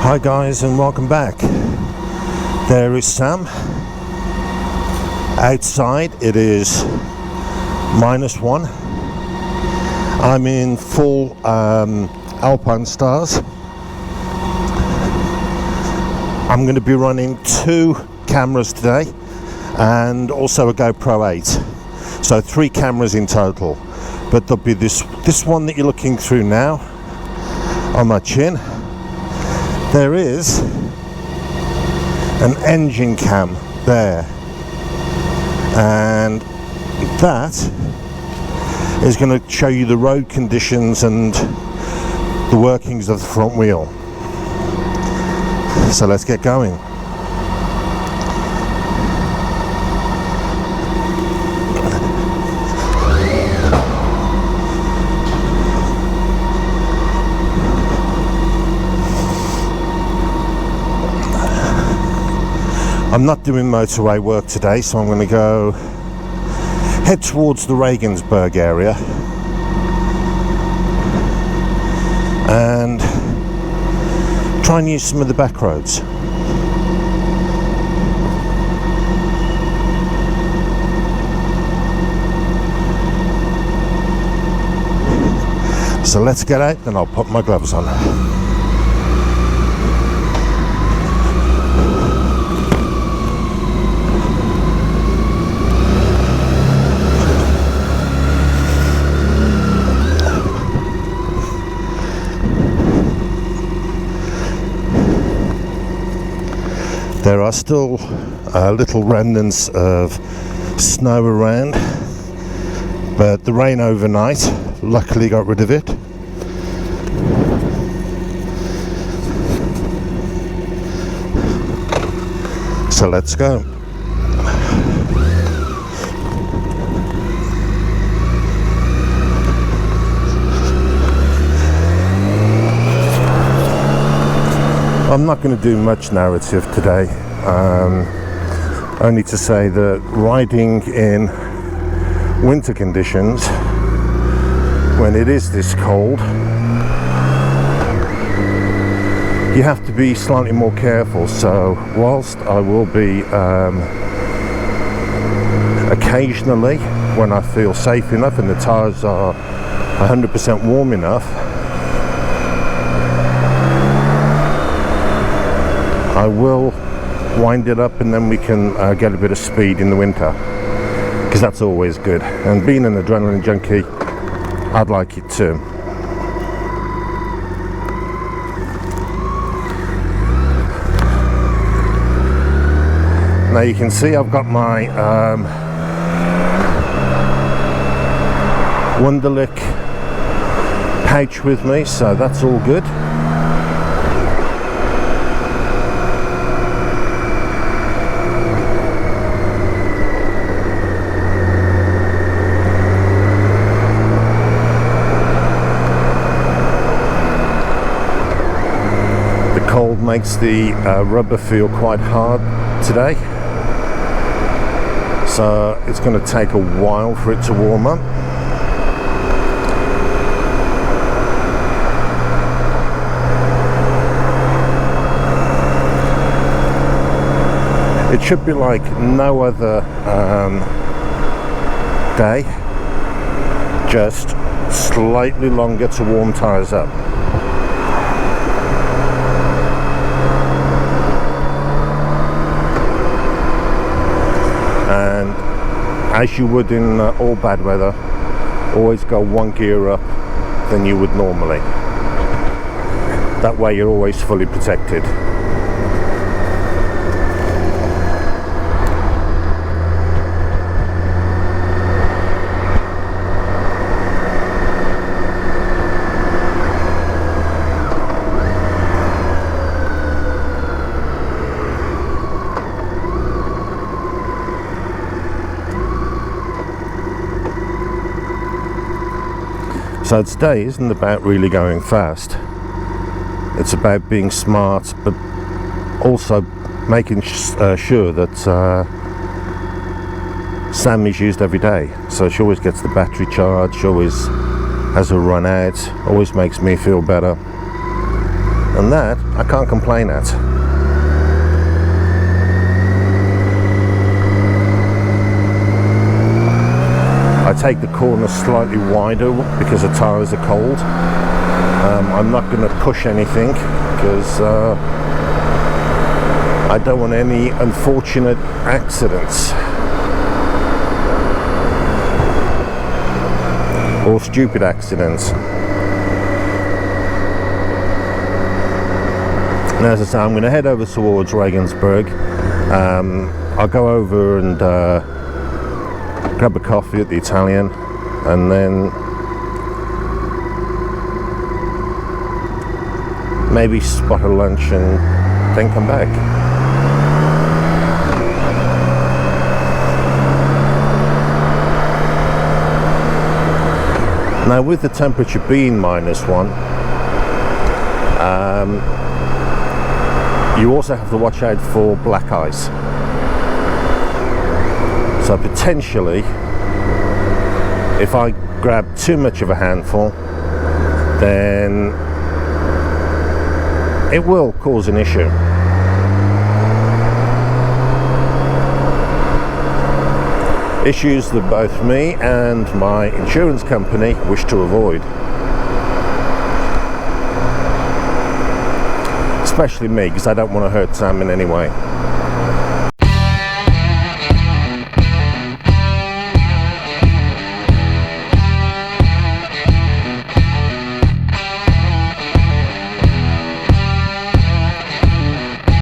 Hi guys, and welcome back. There is Sam. Outside it is -1. I'm in full Alpine Stars. I'm going to be running 2 cameras today and also a GoPro 8, so 3 cameras in total. But there'll be this one that you're looking through now on my chin. There is an engine cam there, and that is going to show you the road conditions and the workings of the front wheel. So let's get going. I'm not doing motorway work today, so I'm going to go head towards the Regensburg area and try and use some of the back roads. So let's get out, and I'll put my gloves on. There are still little remnants of snow around, but the rain overnight luckily got rid of it. So let's go. I'm not going to do much narrative today, only to say that riding in winter conditions, when it is this cold, you have to be slightly more careful. So whilst I will be occasionally, when I feel safe enough and the tyres are 100% warm enough, I will wind it up, and then we can get a bit of speed in the winter, because that's always good. And being an adrenaline junkie, I'd like it too. Now you can see I've got my Wunderlich pouch with me, so that's all good. Cold makes the rubber feel quite hard today, so it's going to take a while for it to warm up. It should be like no other day, just slightly longer to warm tyres up. And as you would in all bad weather, always go 1 gear up than you would normally. That way you're always fully protected. So today isn't about really going fast. It's about being smart, but also making sure that Sam is used every day. So she always gets the battery charged, she always has a run out, always makes me feel better. And that I can't complain at. I take the corners slightly wider because the tyres are cold. I'm not going to push anything because I don't want any unfortunate accidents or stupid accidents. And as I say, I'm going to head over towards Regensburg. I'll go over and grab a coffee at the Italian, and then maybe spot a lunch and then come back. Now, with the temperature being -1, you also have to watch out for black ice. So potentially, if I grab too much of a handful, then it will cause an issue. Issues that both me and my insurance company wish to avoid. Especially me, because I don't want to hurt Sam in any way.